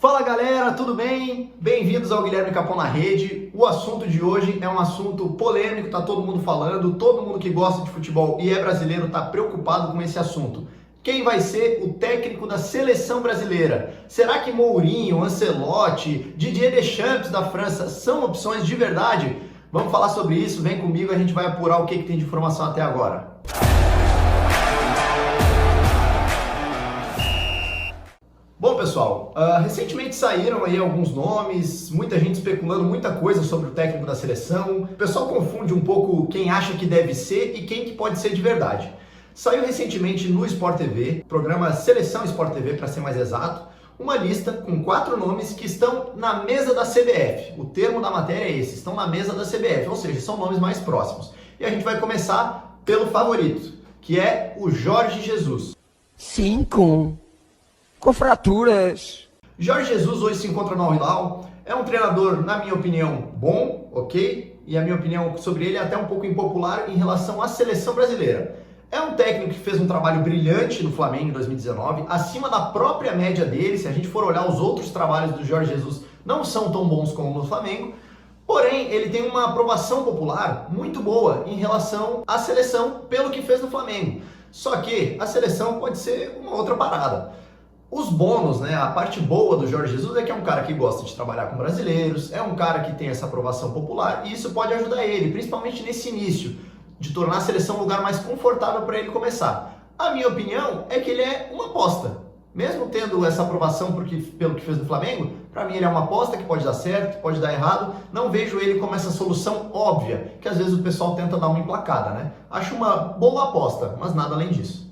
Fala galera, tudo bem? Bem-vindos ao Guilherme Capão na Rede. O assunto de hoje é um assunto polêmico, tá todo mundo falando, todo mundo que gosta de futebol e é brasileiro tá preocupado com esse assunto. Quem vai ser o técnico da seleção brasileira? Será que Mourinho, Ancelotti, Didier Deschamps da França são opções de verdade? Vamos falar sobre isso, vem comigo, a gente vai apurar o que tem de informação até agora. Bom, pessoal, recentemente saíram aí alguns nomes, muita gente especulando muita coisa sobre o técnico da seleção. O pessoal confunde um pouco quem acha que deve ser e quem que pode ser de verdade. Saiu recentemente no Sport TV, programa Seleção Sport TV para ser mais exato, uma lista com 4 nomes que estão na mesa da CBF. O termo da matéria é esse, estão na mesa da CBF, ou seja, são nomes mais próximos. E a gente vai começar pelo favorito, que é o Jorge Jesus. Sim, com fraturas. Jorge Jesus hoje se encontra no Al Hilal, é um treinador, na minha opinião, bom, ok? E a minha opinião sobre ele é até um pouco impopular em relação à seleção brasileira. É um técnico que fez um trabalho brilhante no Flamengo em 2019, acima da própria média dele. Se a gente for olhar os outros trabalhos do Jorge Jesus, não são tão bons como no Flamengo. Porém, ele tem uma aprovação popular muito boa em relação à seleção pelo que fez no Flamengo. Só que a seleção pode ser uma outra parada. Os bônus, né, a parte boa do Jorge Jesus é que é um cara que gosta de trabalhar com brasileiros, é um cara que tem essa aprovação popular e isso pode ajudar ele, principalmente nesse início, de tornar a seleção um lugar mais confortável para ele começar. A minha opinião é que ele é uma aposta. Mesmo tendo essa aprovação pelo que fez no Flamengo, para mim ele é uma aposta que pode dar certo, que pode dar errado. Não vejo ele como essa solução óbvia, que às vezes o pessoal tenta dar uma emplacada, né? Acho uma boa aposta, mas nada além disso.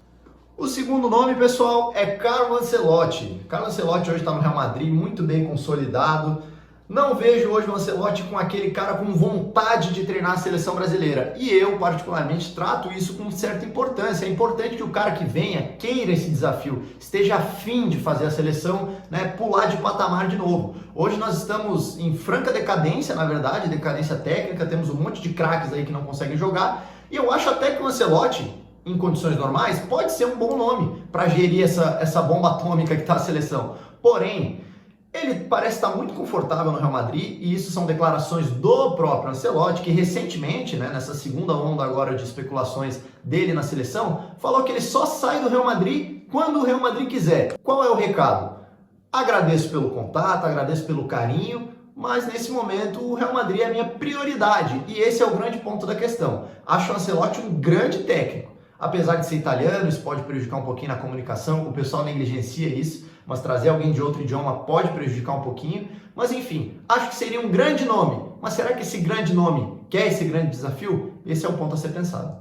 O segundo nome, pessoal, é Carlo Ancelotti. Carlo Ancelotti hoje está no Real Madrid, muito bem consolidado. Não vejo hoje o Ancelotti com aquele cara com vontade de treinar a seleção brasileira. E eu, particularmente, trato isso com certa importância. É importante que o cara que venha queira esse desafio, esteja afim de fazer a seleção, né, pular de patamar de novo. Hoje nós estamos em franca decadência, na verdade, decadência técnica, temos um monte de craques aí que não conseguem jogar. E eu acho até que o Ancelotti, em condições normais, pode ser um bom nome para gerir essa bomba atômica que está a seleção. Porém, ele parece estar muito confortável no Real Madrid e isso são declarações do próprio Ancelotti, que recentemente, né, nessa segunda onda agora de especulações dele na seleção, falou que ele só sai do Real Madrid quando o Real Madrid quiser. Qual é o recado? Agradeço pelo contato, agradeço pelo carinho, mas nesse momento o Real Madrid é a minha prioridade e esse é o grande ponto da questão. Acho o Ancelotti um grande técnico. Apesar de ser italiano, isso pode prejudicar um pouquinho na comunicação, o pessoal negligencia isso, mas trazer alguém de outro idioma pode prejudicar um pouquinho. Mas enfim, acho que seria um grande nome. Mas será que esse grande nome quer esse grande desafio? Esse é o ponto a ser pensado.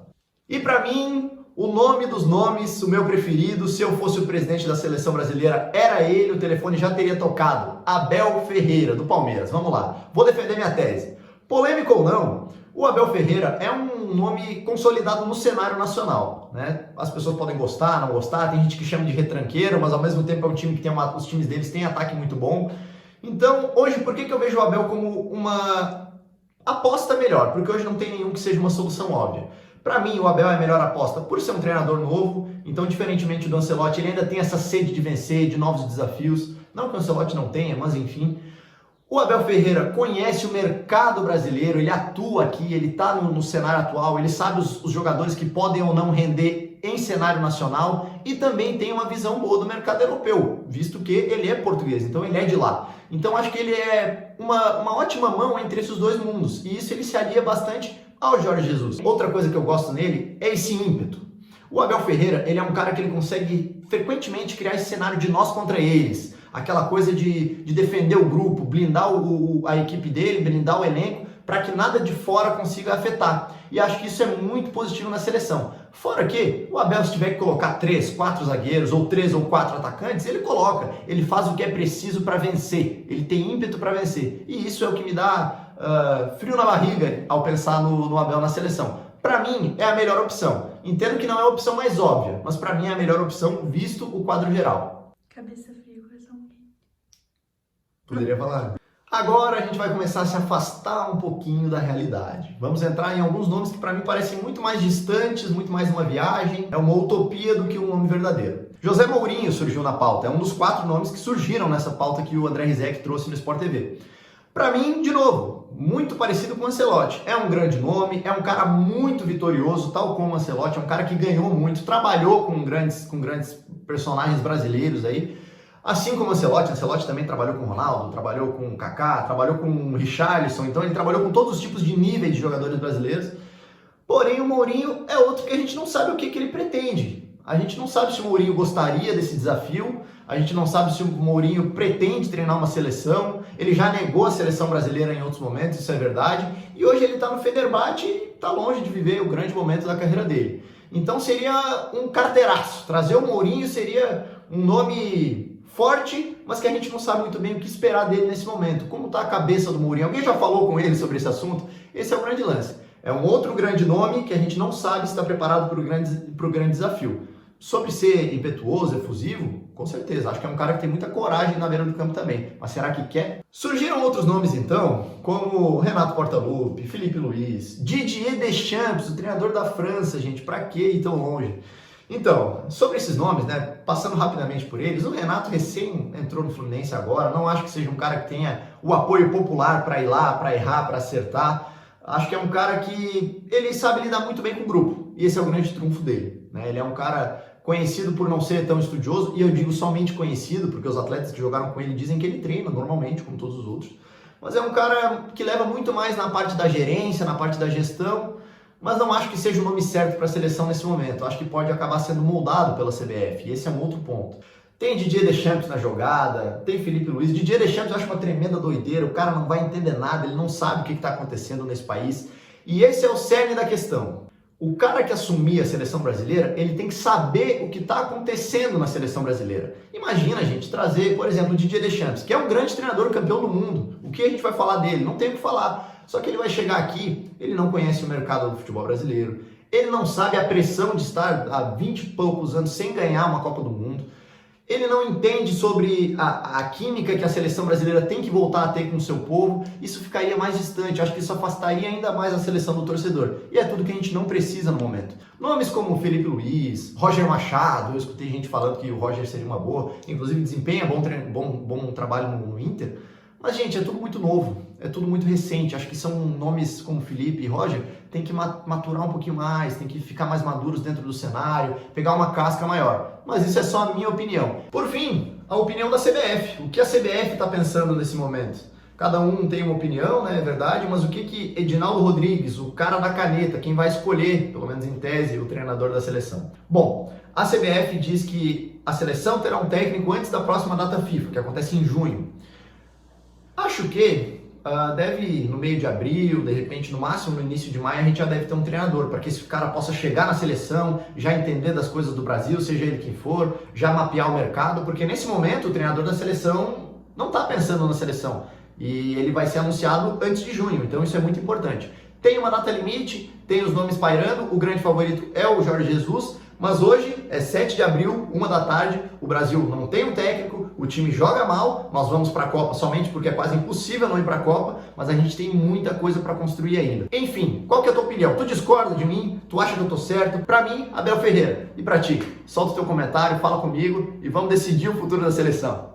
E para mim, o nome dos nomes, o meu preferido, se eu fosse o presidente da seleção brasileira, era ele, o telefone já teria tocado. Abel Ferreira, do Palmeiras. Vamos lá, vou defender minha tese. Polêmico ou não, o Abel Ferreira é um nome consolidado no cenário nacional, né? As pessoas podem gostar, não gostar, tem gente que chama de retranqueiro, mas ao mesmo tempo é um time que tem os times deles têm ataque muito bom. Então, hoje, por que eu vejo o Abel como uma aposta melhor? Porque hoje não tem nenhum que seja uma solução óbvia. Para mim, o Abel é a melhor aposta por ser um treinador novo, então, diferentemente do Ancelotti, ele ainda tem essa sede de vencer, de novos desafios. Não que o Ancelotti não tenha, mas enfim. O Abel Ferreira conhece o mercado brasileiro, ele atua aqui, ele está no cenário atual, ele sabe os jogadores que podem ou não render em cenário nacional e também tem uma visão boa do mercado europeu, visto que ele é português, então ele é de lá. Então acho que ele é uma ótima mão entre esses dois mundos e isso ele se alia bastante ao Jorge Jesus. Outra coisa que eu gosto nele é esse ímpeto. O Abel Ferreira, ele é um cara que ele consegue frequentemente criar esse cenário de nós contra eles. Aquela coisa de defender o grupo, blindar a equipe dele, blindar o elenco, para que nada de fora consiga afetar. E acho que isso é muito positivo na seleção. Fora que o Abel, se tiver que colocar 3, 4 zagueiros, ou 3 ou 4 atacantes, ele coloca. Ele faz o que é preciso para vencer. Ele tem ímpeto para vencer. E isso é o que me dá frio na barriga ao pensar no Abel na seleção. Para mim, é a melhor opção. Entendo que não é a opção mais óbvia, mas para mim é a melhor opção, visto o quadro geral. Cabeça fria, coração quente. Poderia falar. Agora a gente vai começar a se afastar um pouquinho da realidade. Vamos entrar em alguns nomes que para mim parecem muito mais distantes, muito mais uma viagem, é uma utopia do que um nome verdadeiro. José Mourinho surgiu na pauta, é um dos 4 nomes que surgiram nessa pauta que o André Rizek trouxe no Sport TV. Para mim, de novo, muito parecido com o Ancelotti. É um grande nome, é um cara muito vitorioso, tal como o Ancelotti, é um cara que ganhou muito, trabalhou com grandes personagens brasileiros aí. Assim como o Ancelotti também trabalhou com o Ronaldo, trabalhou com o Kaká, trabalhou com o Richarlison, então ele trabalhou com todos os tipos de níveis de jogadores brasileiros. Porém, o Mourinho é outro que a gente não sabe o que ele pretende. A gente não sabe se o Mourinho gostaria desse desafio, a gente não sabe se o Mourinho pretende treinar uma seleção, ele já negou a seleção brasileira em outros momentos, isso é verdade, e hoje ele está no Fenerbahçe e está longe de viver o grande momento da carreira dele. Então seria um carteiraço, trazer o Mourinho seria um nome forte, mas que a gente não sabe muito bem o que esperar dele nesse momento. Como está a cabeça do Mourinho? Alguém já falou com ele sobre esse assunto? Esse é o grande lance. É um outro grande nome que a gente não sabe se está preparado para o grande desafio. Sobre ser impetuoso, efusivo, com certeza. Acho que é um cara que tem muita coragem na beira do campo também. Mas será que quer? Surgiram outros nomes então, como Renato Portaluppi, Felipe Luiz, Didier Deschamps, o treinador da França, gente. Para que ir tão longe? Então, sobre esses nomes, né, passando rapidamente por eles, o Renato recém entrou no Fluminense agora. Não acho que seja um cara que tenha o apoio popular para ir lá, para errar, para acertar. Acho que é um cara que ele sabe lidar muito bem com o grupo. E esse é o grande trunfo dele, né? Ele é um cara conhecido por não ser tão estudioso, e eu digo somente conhecido, porque os atletas que jogaram com ele dizem que ele treina normalmente, como todos os outros. Mas é um cara que leva muito mais na parte da gerência, na parte da gestão, mas não acho que seja o nome certo para a seleção nesse momento. Acho que pode acabar sendo moldado pela CBF, e esse é um outro ponto. Tem Didier Deschamps na jogada, tem Felipe Luiz. Didier Deschamps eu acho uma tremenda doideira, o cara não vai entender nada, ele não sabe o que está acontecendo nesse país. E esse é o cerne da questão. O cara que assumir a seleção brasileira, ele tem que saber o que está acontecendo na seleção brasileira. Imagina, gente, trazer, por exemplo, o Didier Deschamps, que é um grande treinador campeão do mundo. O que a gente vai falar dele? Não tem o que falar. Só que ele vai chegar aqui, ele não conhece o mercado do futebol brasileiro, ele não sabe a pressão de estar há 20 e poucos anos sem ganhar uma Copa do Mundo. Ele não entende sobre a química que a seleção brasileira tem que voltar a ter com o seu povo. Isso ficaria mais distante, acho que isso afastaria ainda mais a seleção do torcedor. E é tudo que a gente não precisa no momento. Nomes como Felipe Luiz, Roger Machado, eu escutei gente falando que o Roger seria uma boa, inclusive desempenha bom trabalho no Inter. Mas, gente, é tudo muito novo, é tudo muito recente. Acho que são nomes como Felipe e Roger, tem que maturar um pouquinho mais, tem que ficar mais maduros dentro do cenário, pegar uma casca maior. Mas isso é só a minha opinião. Por fim, a opinião da CBF. O que a CBF está pensando nesse momento? Cada um tem uma opinião, né, é verdade, mas o que Edinaldo Rodrigues, o cara da caneta, quem vai escolher, pelo menos em tese, o treinador da seleção? Bom, a CBF diz que a seleção terá um técnico antes da próxima data FIFA, que acontece em junho. Acho que deve, no meio de abril, de repente, no máximo no início de maio, a gente já deve ter um treinador, para que esse cara possa chegar na seleção, já entender das coisas do Brasil, seja ele quem for, já mapear o mercado, porque nesse momento o treinador da seleção não está pensando na seleção, e ele vai ser anunciado antes de junho, então isso é muito importante. Tem uma data limite, tem os nomes pairando, o grande favorito é o Jorge Jesus, mas hoje é 7 de abril, 1 da tarde, o Brasil não tem um técnico, o time joga mal, nós vamos para a Copa somente porque é quase impossível não ir para a Copa, mas a gente tem muita coisa para construir ainda. Enfim, qual que é a tua opinião? Tu discorda de mim? Tu acha que eu tô certo? Para mim, Abel Ferreira. E para ti? Solta o teu comentário, fala comigo e vamos decidir o futuro da seleção.